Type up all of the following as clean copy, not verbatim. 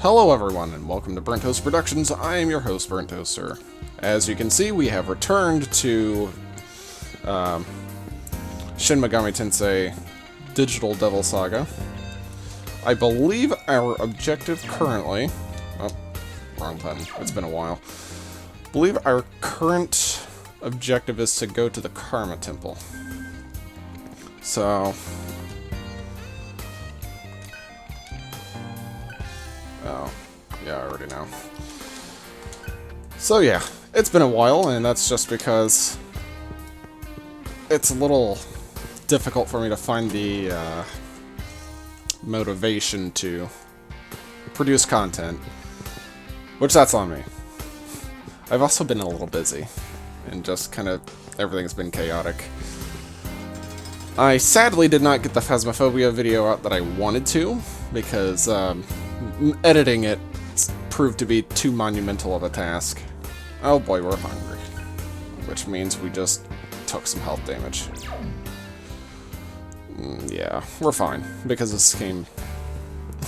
Hello everyone, and welcome to Burnt Toast Productions. I am your host, Burnt Toaster. As you can see, we have returned to Shin Megami Tensei Digital Devil Saga. I believe our objective currently... Oh, wrong button. It's been a while. I believe our current objective is to go to the Karma Temple. So... Oh, yeah, I already know. So yeah, it's been a while, and that's just because it's a little difficult for me to find the motivation to produce content, which that's on me. I've also been a little busy, and just kind of everything's been chaotic. I sadly did not get the Phasmophobia video out that I wanted to, because editing it proved to be too monumental of a task. Oh boy, we're hungry. Which means we just took some health damage. Yeah, we're fine, because this game...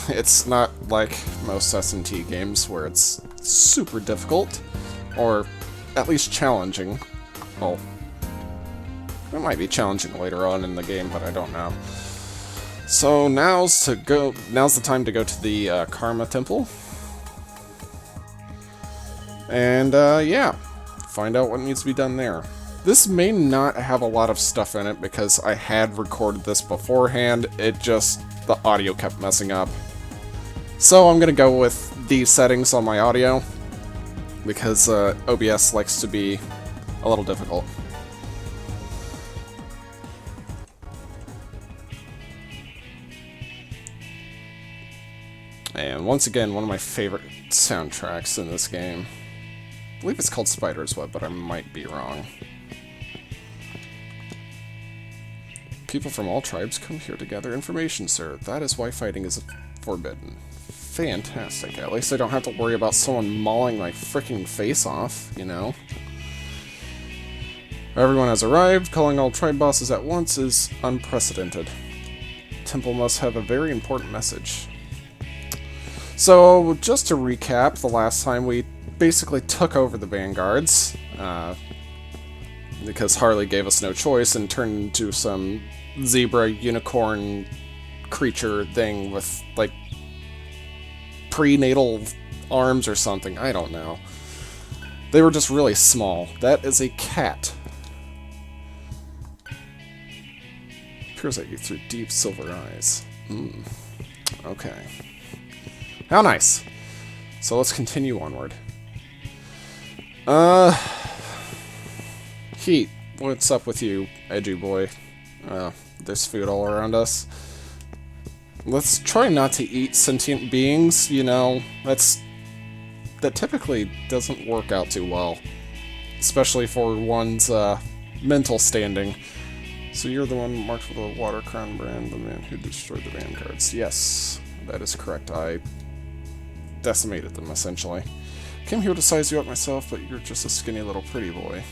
It's not like most S&T games where it's super difficult, or at least challenging. Well, it might be challenging later on in the game, but I don't know. So now's the time to go to the Karma Temple. And yeah, find out what needs to be done there. This may not have a lot of stuff in it because I had recorded this beforehand, the audio kept messing up. So I'm gonna go with these settings on my audio, because OBS likes to be a little difficult. And once again, one of my favorite soundtracks in this game. I believe it's called Spider's Web, but I might be wrong. People from all tribes come here to gather information, sir. That is why fighting is forbidden. Fantastic. At least I don't have to worry about someone mauling my freaking face off, you know? Everyone has arrived. Calling all tribe bosses at once is unprecedented. Temple must have a very important message. So, just to recap, the last time we basically took over the vanguards, because Harley gave us no choice and turned into some zebra unicorn creature thing with, like, prenatal arms or something. I don't know. They were just really small. That is a cat. Peers at you through deep silver eyes. Okay. How nice. So let's continue onward. Heat. What's up with you, edgy boy? There's food all around us. Let's try not to eat sentient beings, you know. That typically doesn't work out too well. Especially for one's, mental standing. So you're the one marked with a water crown brand, the man who destroyed the vanguards. Yes, that is correct. I decimated them, essentially. Came here to size you up myself, but you're just a skinny little pretty boy.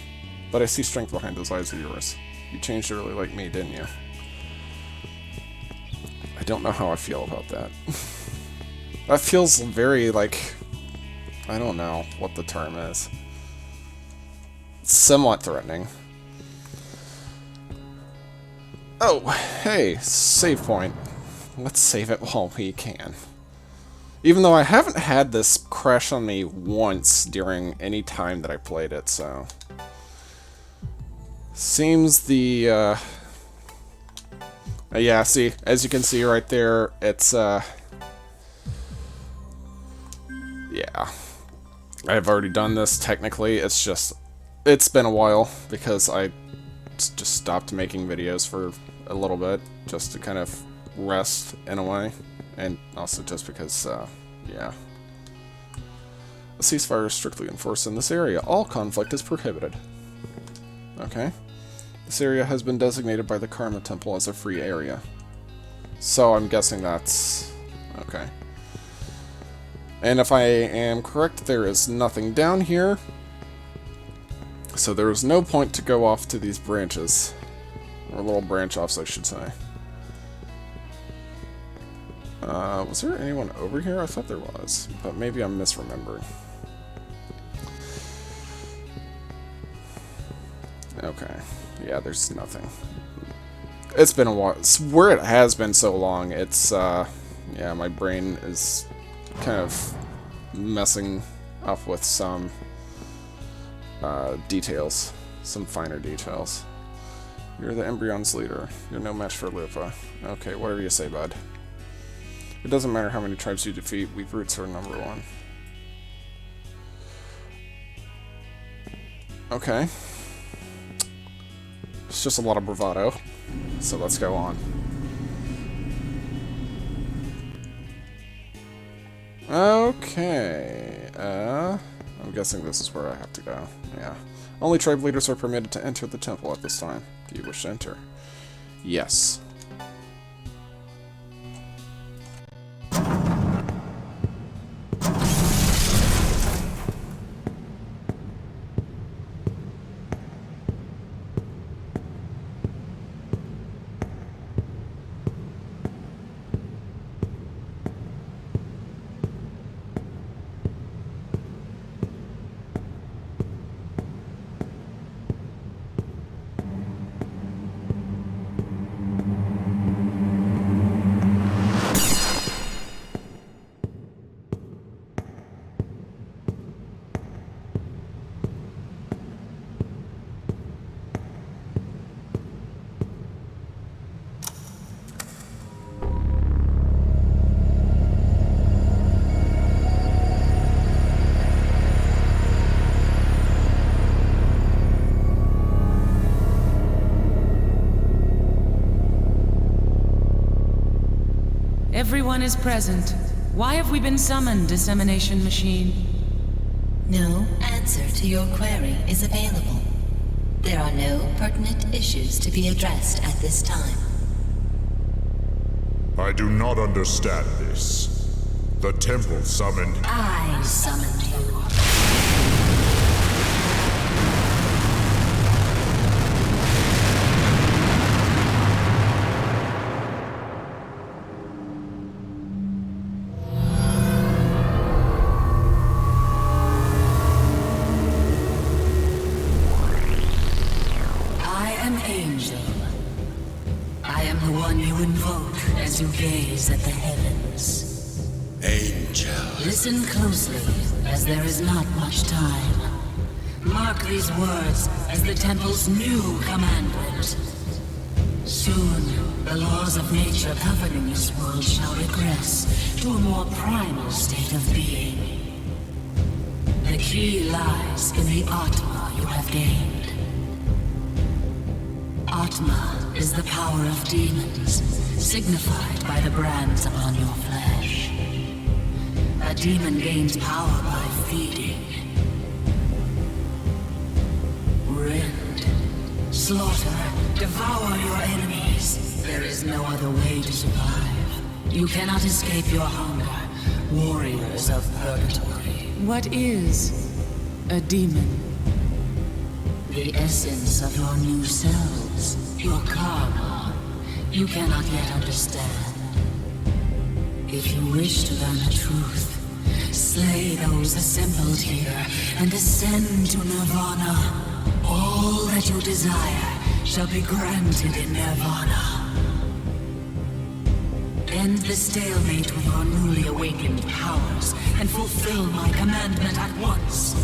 But I see strength behind those eyes of yours. You changed early like me, didn't you? I don't know how I feel about that. That feels very, like... I don't know what the term is. It's somewhat threatening. Oh, hey, save point. Let's save it while we can. Even though I haven't had this crash on me once during any time that I played it, so... Seems the, yeah, see, as you can see right there, it's, yeah. I've already done this, technically, it's been a while, because I just stopped making videos for a little bit, just to kind of rest, in a way. And also just because, yeah. A ceasefire is strictly enforced in this area. All conflict is prohibited. Okay. This area has been designated by the Karma Temple as a free area. So I'm guessing that's... okay. And if I am correct, there is nothing down here. So there is no point to go off to these branches. Or little branch-offs, I should say. Was there anyone over here? I thought there was, but maybe I'm misremembering. Okay. Yeah, there's nothing. It's been a while. Where it has been so long, it's, yeah, my brain is kind of messing up with some details. Some finer details. You're the Embryon's leader. You're no match for Lupa. Okay, whatever you say, bud. It doesn't matter how many tribes you defeat, we've roots are number one. Okay. It's just a lot of bravado. So let's go on. Okay. I'm guessing this is where I have to go. Yeah. Only tribe leaders are permitted to enter the temple at this time. Do you wish to enter? Yes. Everyone is present. Why have we been summoned, Dissemination Machine? No answer to your query is available. There are no pertinent issues to be addressed at this time. I do not understand this. The temple summoned... I summoned you. You gaze at the heavens. Angel. Listen closely, as there is not much time. Mark these words as the temple's new commandment. Soon, the laws of nature governing this world shall regress to a more primal state of being. The key lies in the Atma you have gained. Atma is the power of demons, signified by the brands upon your flesh. A demon gains power by feeding. Rend, slaughter, devour your enemies. There is no other way to survive. You cannot escape your hunger, warriors of purgatory. What is a demon? The essence of your new selves, your karma. You cannot yet understand. If you wish to learn the truth, slay those assembled here and ascend to Nirvana. All that you desire shall be granted in Nirvana. End the stalemate with your newly awakened powers and fulfill my commandment at once.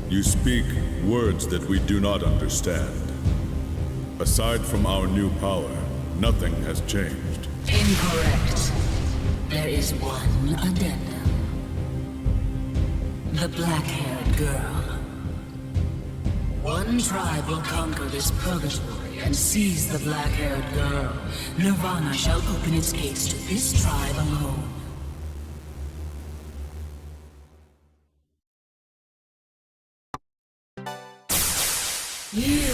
You speak words that we do not understand. Aside from our new power, nothing has changed. Incorrect. There is one addendum. The black-haired girl. One tribe will conquer this purgatory and seize the black-haired girl. Nirvana shall open its gates to this tribe alone. You!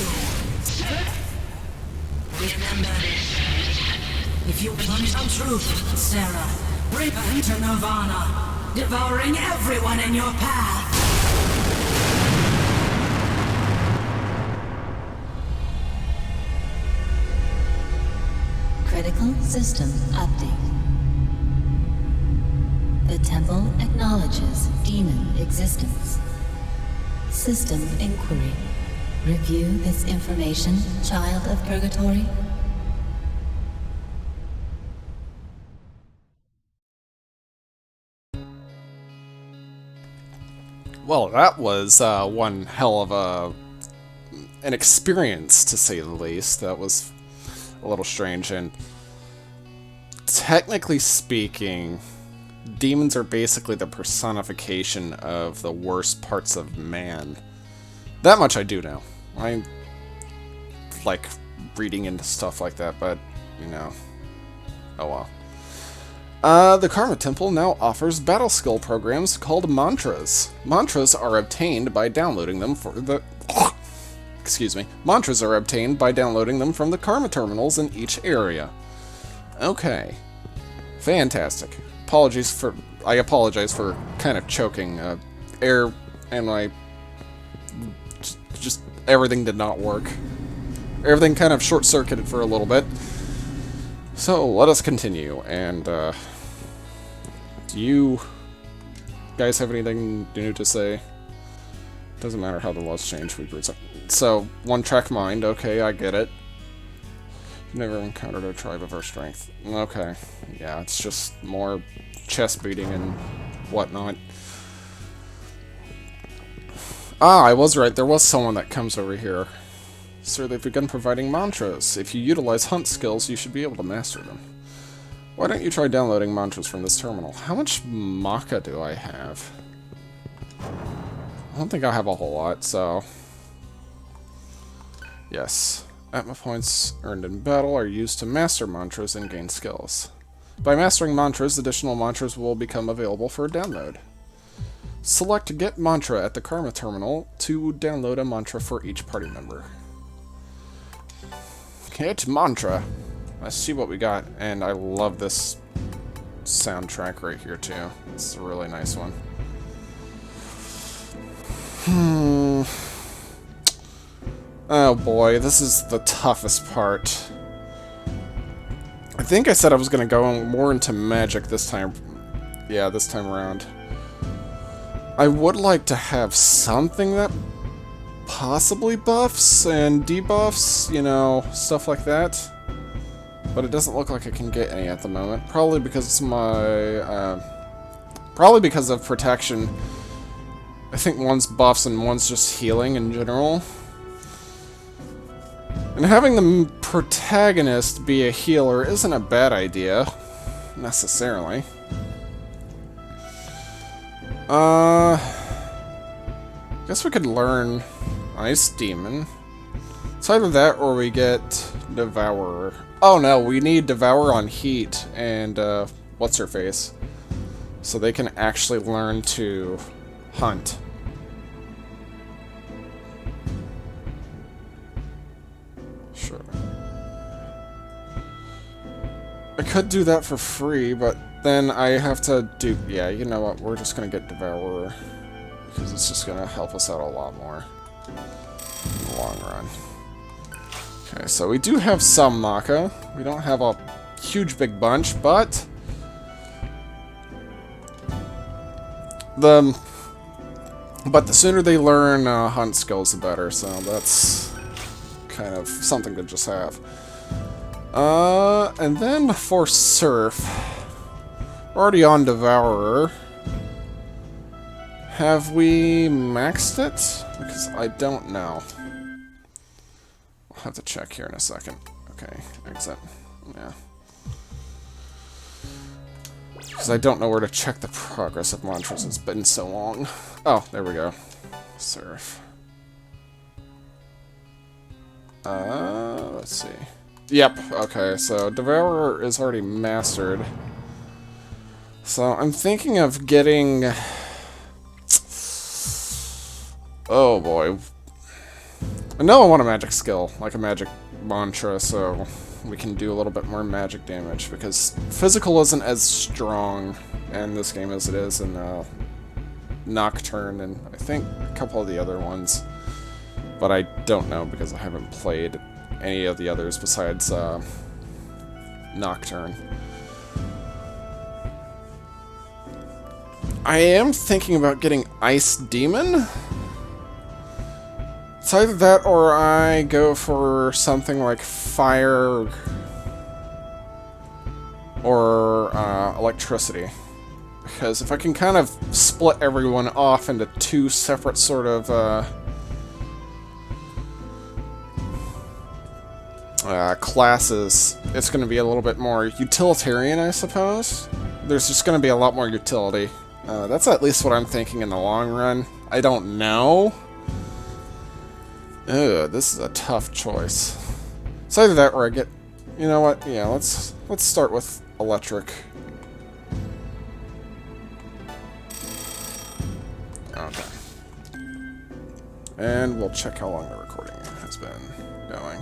Remember this. If you plunge on truth, Sarah, return to Nirvana, devouring everyone in your path. Critical system update. The temple acknowledges demon existence. System inquiry. Review this information, child of purgatory. Well, that was one hell of an experience, to say the least. That was a little strange, and technically speaking, demons are basically the personification of the worst parts of man. That much I do know. I like reading into stuff like that, but, you know, oh well. The Karma Temple now offers battle skill programs called mantras. Mantras are obtained by downloading them for the... Excuse me. Mantras are obtained by downloading them from the Karma terminals in each area. Okay. Fantastic. I apologize for kind of choking. Air and my... Just everything did not work. Everything kind of short-circuited for a little bit. So, let us continue, and, do you guys have anything new to say? Doesn't matter how the laws change, we present. So, one-track mind, okay, I get it. You've never encountered a tribe of our strength. Okay, yeah, it's just more chest beating and whatnot. Ah, I was right, there was someone that comes over here. Sir, they've begun providing mantras. If you utilize hunt skills, you should be able to master them. Why don't you try downloading mantras from this terminal? How much Maka do I have? I don't think I have a whole lot, so... Yes. Atma points earned in battle are used to master mantras and gain skills. By mastering mantras, additional mantras will become available for download. Select Get Mantra at the Karma Terminal to download a mantra for each party member. Hit mantra. Let's see what we got, and I love this soundtrack right here too. It's a really nice one. Oh boy, this is the toughest part. I think I said I was gonna go more into magic this time. Yeah, this time around. I would like to have something that possibly buffs and debuffs, you know, stuff like that. But it doesn't look like I can get any at the moment. Probably because it's my, probably because of protection. I think one's buffs and one's just healing in general. And having the protagonist be a healer isn't a bad idea, necessarily. Guess we could learn Ice Demon. It's either that or we get Devourer. Oh no, we need Devourer on Heat and, what's-her-face. So they can actually learn to hunt. Sure. I could do that for free, but then I have to do... Yeah, you know what? We're just gonna get Devourer. Because it's just gonna help us out a lot more in the long run. Okay, so we do have some Maka. We don't have a huge big bunch, but... the sooner they learn hunt skills, the better, so that's kind of something to just have. And then for Surf, we're already on Devourer. Have we maxed it? Because I don't know. I'll have to check here in a second. Okay, exit. Yeah. Because I don't know where to check the progress of mantras. It's been so long. Oh, there we go. Surf. Let's see. Yep, okay, so Devourer is already mastered. So I'm thinking of getting... Oh boy. I know I want a magic skill, like a magic mantra, so we can do a little bit more magic damage, because physical isn't as strong in this game as it is in Nocturne, and I think a couple of the other ones. But I don't know, because I haven't played any of the others besides Nocturne. I am thinking about getting Ice Demon. It's either that or I go for something like Fire or Electricity. Because if I can kind of split everyone off into two separate sort of classes, it's going to be a little bit more utilitarian, I suppose. There's just going to be a lot more utility. That's at least what I'm thinking in the long run. I don't know. Ugh, this is a tough choice. It's either that or I get... You know what? Yeah, let's start with Electric. Okay. And we'll check how long the recording has been going.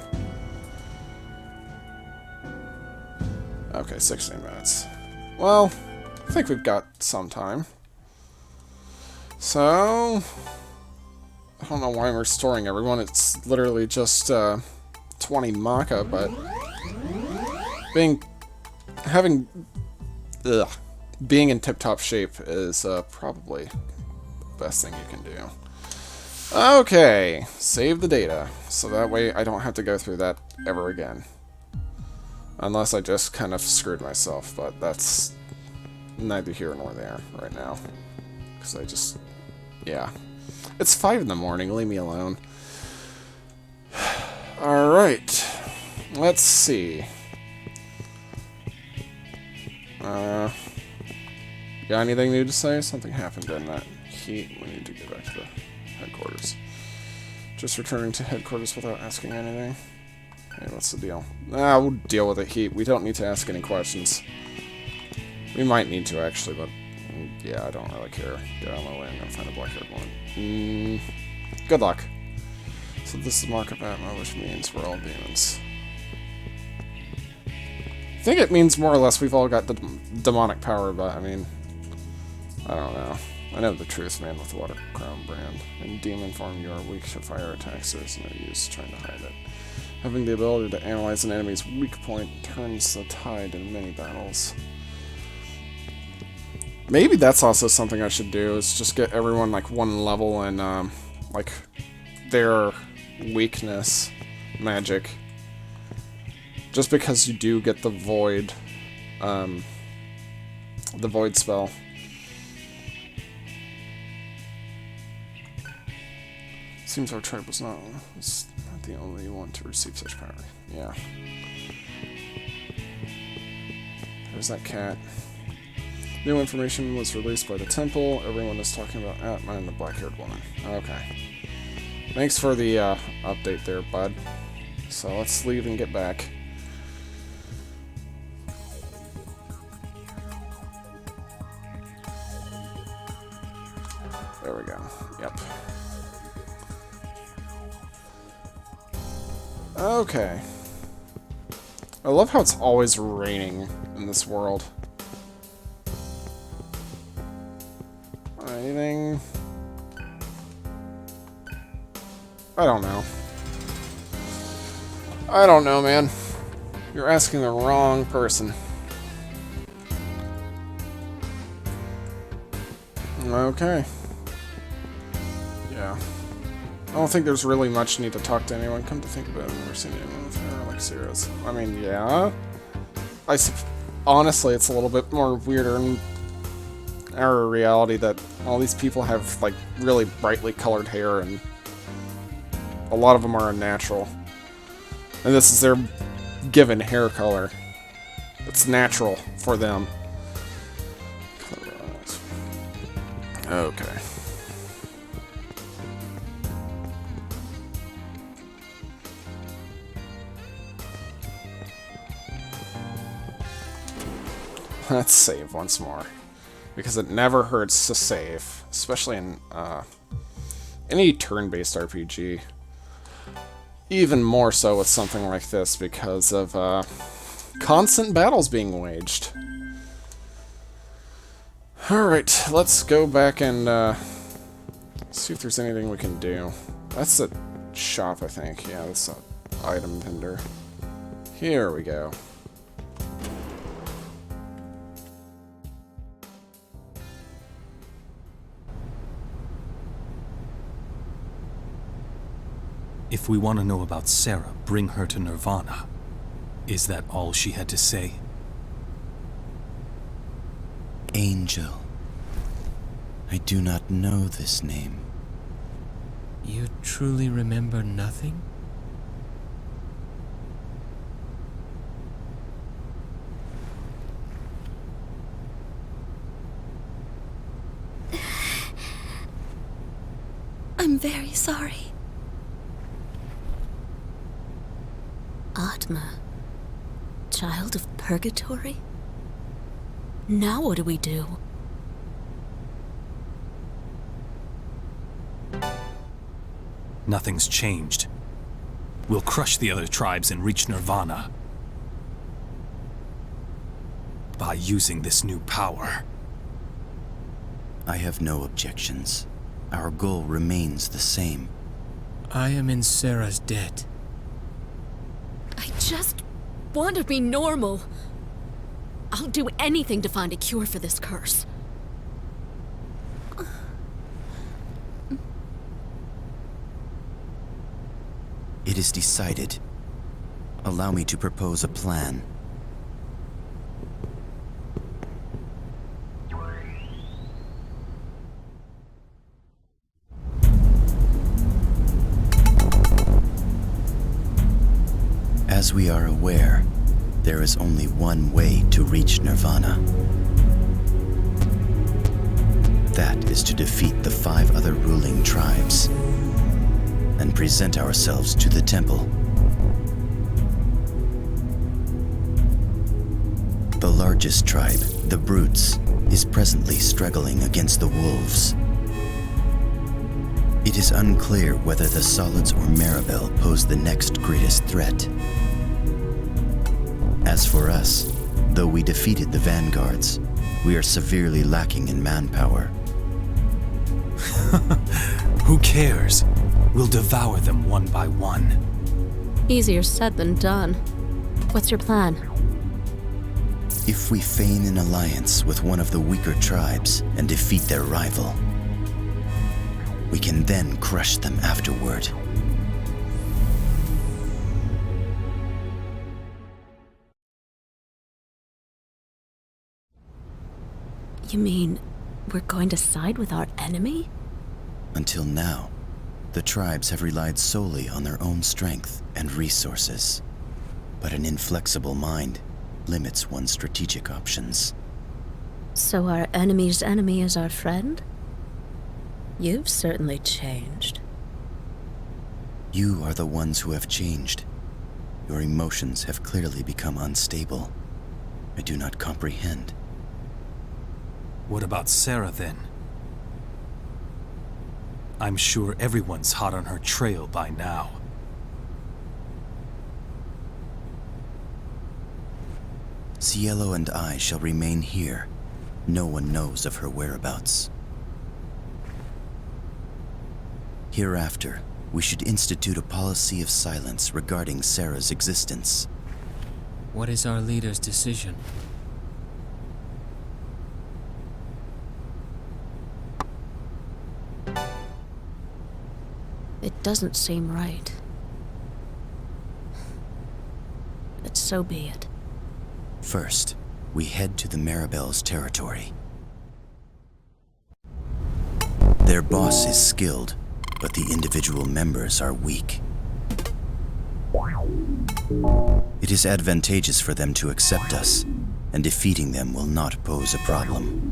Okay, 16 minutes. Well, I think we've got some time. So... I don't know why I'm restoring everyone. It's literally just 20 Maka, but... Being in tip-top shape is probably the best thing you can do. Okay, save the data, so that way I don't have to go through that ever again. Unless I just kind of screwed myself, but that's neither here nor there right now. Because I just... yeah. It's 5 in the morning, leave me alone. Alright. Let's see. Got anything new to say? Something happened in that heat. We need to get back to the headquarters. Just returning to headquarters without asking anything. Hey, what's the deal? Nah, we'll deal with the heat. We don't need to ask any questions. We might need to, actually, but... yeah, I don't really care. Get out of my way, I'm gonna find a black-haired woman. Good luck. So this is the mark of Atma, which means we're all demons. I think it means more or less we've all got the demonic power, but I mean... I don't know. I know the truth, man, with the Water Crown brand. In demon form, you are weak to fire attacks. There's no use trying to hide it. Having the ability to analyze an enemy's weak point turns the tide in many battles. Maybe that's also something I should do, is just get everyone, like, one level in, like, their weakness magic. Just because you do get the void spell. Seems our tribe was not the only one to receive such power. Yeah. There's that cat. New information was released by the temple. Everyone is talking about Atma and the black-haired woman. Okay. Thanks for the update there, bud. So let's leave and get back. There we go. Yep. Okay. I love how it's always raining in this world. Anything? I don't know. I don't know, man. You're asking the wrong person. Okay. Yeah. I don't think there's really much need to talk to anyone. Come to think about it, I've never seen anyone with hair like Zera's. I mean, yeah. Honestly, it's a little bit more weirder in our reality that all these people have, like, really brightly colored hair, and a lot of them are unnatural. And this is their given hair color. It's natural for them. Okay. Let's save once more. Because it never hurts to save. Especially in any turn-based RPG. Even more so with something like this because of constant battles being waged. Alright, let's go back and see if there's anything we can do. That's a shop, I think. Yeah, that's an item vendor. Here we go. If we want to know about Sarah, bring her to Nirvana. Is that all she had to say? Angel. I do not know this name. You truly remember nothing? I'm very sorry. Atma. Child of purgatory? Now what do we do? Nothing's changed. We'll crush the other tribes and reach Nirvana. By using this new power. I have no objections. Our goal remains the same. I am in Sarah's debt. I just want to be normal. I'll do anything to find a cure for this curse. It is decided. Allow me to propose a plan. As we are aware, there is only one way to reach Nirvana. That is to defeat the 5 other ruling tribes and present ourselves to the temple. The largest tribe, the Brutes, is presently struggling against the Wolves. It is unclear whether the Solids or Maribel pose the next greatest threat. As for us, though we defeated the Vanguards, we are severely lacking in manpower. Who cares? We'll devour them one by one. Easier said than done. What's your plan? If we feign an alliance with one of the weaker tribes and defeat their rival, we can then crush them afterward. You mean we're going to side with our enemy? Until now, the tribes have relied solely on their own strength and resources. But an inflexible mind limits one's strategic options. So our enemy's enemy is our friend? You've certainly changed. You are the ones who have changed. Your emotions have clearly become unstable. I do not comprehend. What about Sarah, then? I'm sure everyone's hot on her trail by now. Cielo and I shall remain here. No one knows of her whereabouts. Hereafter, we should institute a policy of silence regarding Sarah's existence. What is our leader's decision? It doesn't seem right. But so be it. First, we head to the Maribel's territory. Their boss is skilled, but the individual members are weak. It is advantageous for them to accept us, and defeating them will not pose a problem.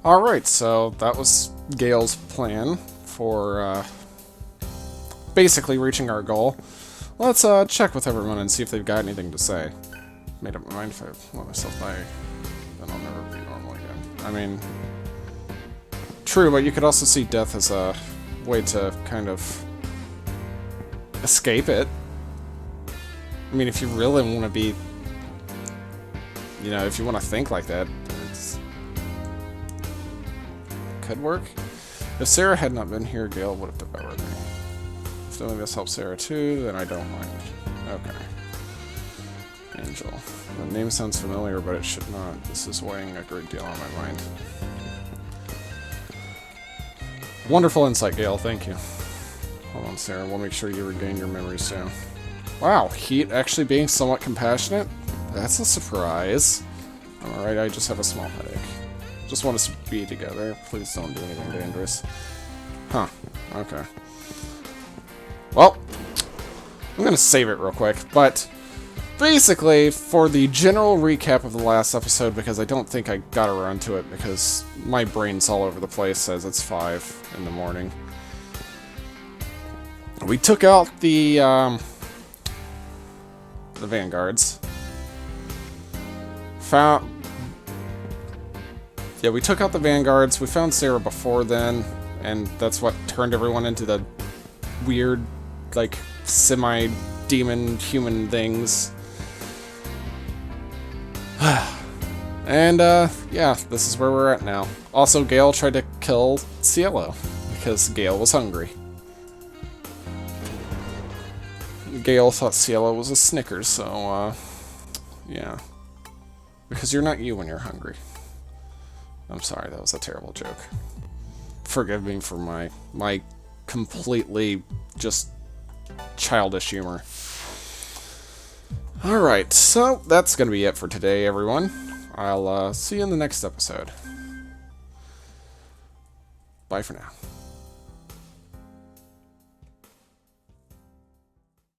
Alright, so that was Gale's plan for basically reaching our goal. Let's check with everyone and see if they've got anything to say. Made up my mind, if I let myself die, then I'll never be normal again. I mean, true, but you could also see death as a way to kind of escape it. I mean, if you really want to be, you know, if you want to think like that, it's could work. If Sarah had not been here, Gale would have devoured me. If doing this helps Sarah too, then I don't mind. Okay. Angel. The name sounds familiar, but it should not. This is weighing a great deal on my mind. Wonderful insight, Gale. Thank you. Hold on, Sarah. We'll make sure you regain your memories soon. Wow, Heat actually being somewhat compassionate? That's a surprise. Alright, I just have a small headache. Just want us to be together. Please don't do anything dangerous. Huh. Okay. Well, I'm gonna save it real quick, but basically, for the general recap of the last episode, because I don't think I got around to it because my brain's all over the place as it's 5 in the morning. We took out the vanguards. Yeah, we took out the vanguards. We found Sarah before then, and that's what turned everyone into the weird, like, semi-demon human things. And, yeah, this is where we're at now. Also, Gale tried to kill Cielo, because Gale was hungry. Gale thought Cielo was a Snickers, so, yeah. Because you're not you when you're hungry. I'm sorry, that was a terrible joke. Forgive me for my completely just childish humor. Alright, so that's gonna be it for today, everyone. I'll see you in the next episode. Bye for now.